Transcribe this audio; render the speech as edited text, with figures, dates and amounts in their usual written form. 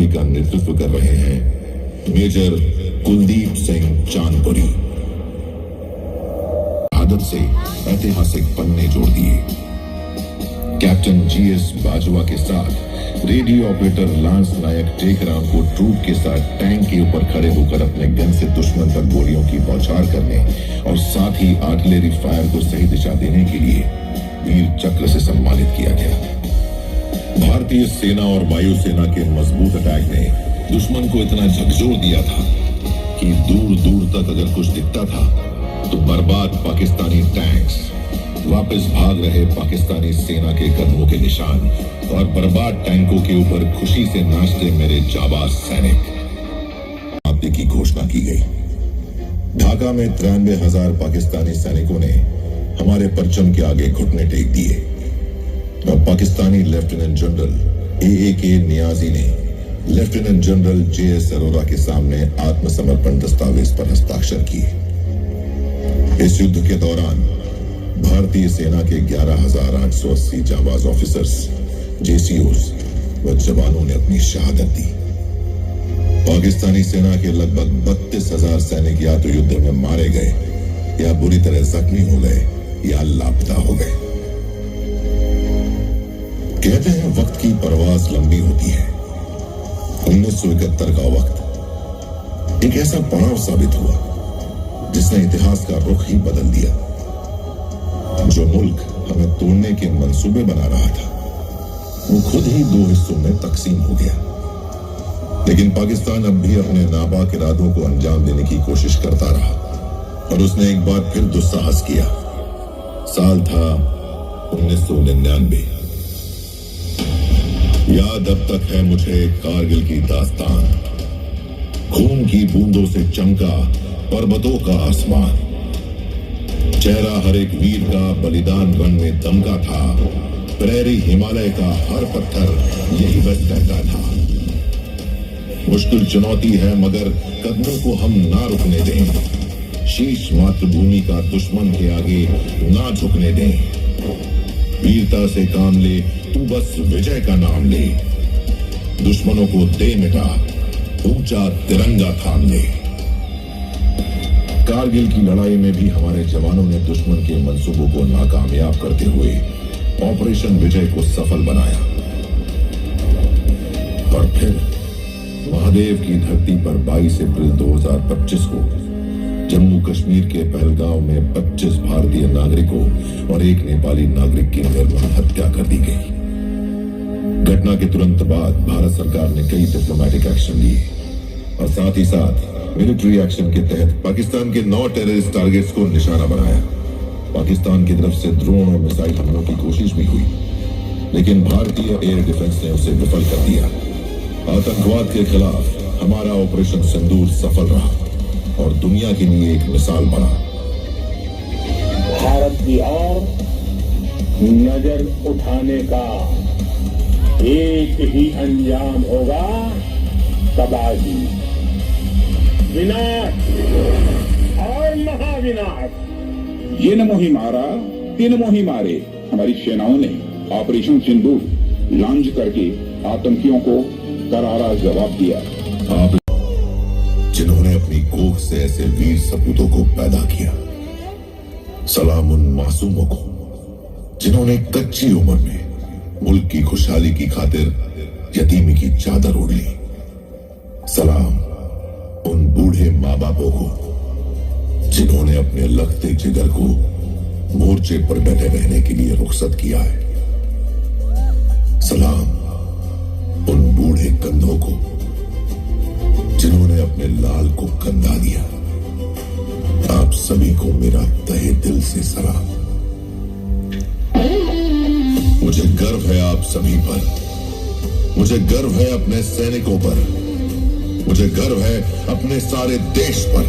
का नेतृत्व कर रहे हैं मेजर कुलदीप सिंह चांदपुरी। आदत से ऐतिहासिक पन्ने जोड़ दिए। कैप्टन जीएस बाजवा के साथ रेडियो ऑपरेटर लांस नायक टेकराम को ट्रूप के साथ टैंक के ऊपर खड़े होकर अपने गन से दुश्मन पर गोलियों की बौछार करने और साथ ही आर्टिलरी फायर को सही दिशा देने के लिए वीर चक्र से सम्मानित किया गया। भारतीय सेना और वायुसेना के मजबूत अटैक ने दुश्मन को इतना झकझोर दिया था कि दूर दूर तक अगर कुछ दिखता था तो बर्बाद पाकिस्तानी टैंक्स, वापस भाग रहे पाकिस्तानी सेना के कदमों के निशान और बर्बाद टैंकों के ऊपर खुशी से नाचते मेरे जाबाज सैनिक। आपत्ति की घोषणा की गई। ढाका में 93,000 पाकिस्तानी सैनिकों ने हमारे परचम के आगे घुटने टेक दिए और Pakistani lieutenant general A K. Niazi ने लेफ्टिनेंट जनरल जे.एस. अरोरा के सामने आत्मसमर्पण दस्तावेज पर हस्ताक्षर किए। इस युद्ध के दौरान भारतीय सेना के 11,880 जाबाज ऑफिसर्स, जेसीओस व जवानों ने अपनी शहादत दी। पाकिस्तानी सेना के लगभग 32,000 सैनिक या तो युद्ध में मारे गए या बुरी तरह जख्मी हो गए या लापता हो गए। कहते हैं वक्त की परवाज लंबी होती है। 1971 का वक्त एक ऐसा पड़ाव साबित हुआ जिसने इतिहास का रुख ही बदल दिया। जो मुल्क हमें तोड़ने के मंसूबे बना रहा था वो खुद ही 2 हिस्सों में तकसीम हो गया। लेकिन पाकिस्तान अब भी अपने नापाक इरादों को अंजाम देने की कोशिश करता रहा और उसने एक बार फिर दुस्साहस किया। साल था 1999। याद अब तक है मुझे कारगिल की दास्तान। खून की बूंदों से चमका पर्वतों का आसमान। चेहरा हर एक वीर का बलिदान रण में दमका था। प्रेरी हिमालय का हर पत्थर यही बस कहता था। मुश्किल चुनौती है मगर कदमों को हम ना रुकने दें। शीश मातृभूमि का दुश्मन के आगे ना झुकने दें। वीरता से काम ले, तू बस विजय का नाम ले। दुश्मनों को दे मिटा, ऊंचा तिरंगा थाम ले। कारगिल की लड़ाई में भी हमारे जवानों ने दुश्मन के मंसूबों को नाकामयाब करते हुए ऑपरेशन विजय को सफल बनाया। और फिर महादेव की धरती पर 22 अप्रैल 2025 को जम्मू कश्मीर के पहलगांव में 25 भारतीय नागरिकों और एक नेपाली नागरिक की निर्मम हत्या कर दी गई। घटना के तुरंत बाद भारत सरकार ने कई डिप्लोमेटिक एक्शन लिए और साथ ही साथ मिलिट्री एक्शन के तहत पाकिस्तान के 9 टेररिस्ट टारगेट्स को निशाना बनाया। पाकिस्तान की तरफ से ड्रोन और मिसाइल हमलों की कोशिश भी हुई, लेकिन भारतीय एयर डिफेंस ने उसे विफल कर दिया। आतंकवाद के खिलाफ हमारा ऑपरेशन सिंदूर सफल रहा और दुनिया के लिए एक मिसाल बना। भारत की ओर नजर उठाने का एक ही अंजाम होगा, तबाही, विनाश और महाविनाश। ये न मोही मारा, तीन मोही मारे। हमारी सेनाओं ने ऑपरेशन सिंदूर लॉन्च करके आतंकियों को करारा जवाब दिया। आप जिन्होंने अपनी कोख से ऐसे वीर सपूतों को पैदा किया, सलाम उन मासूमों को जिन्होंने कच्ची उम्र में मुल्क की खुशहाली की खातिर यतीमी की चादर ओढ़ ली। सलाम उन बूढ़े माँ बापों को जिन्होंने अपने लखते जिगर को मोर्चे पर डटे रहने के लिए रुखसत किया है। सलाम उन बूढ़े कंधों को जिन्होंने अपने लाल को कंधा दिया। आप सभी को मेरा तहे दिल से सलाम। मुझे गर्व है आप सभी पर। मुझे गर्व है अपने सैनिकों पर। मुझे गर्व है अपने सारे देश पर।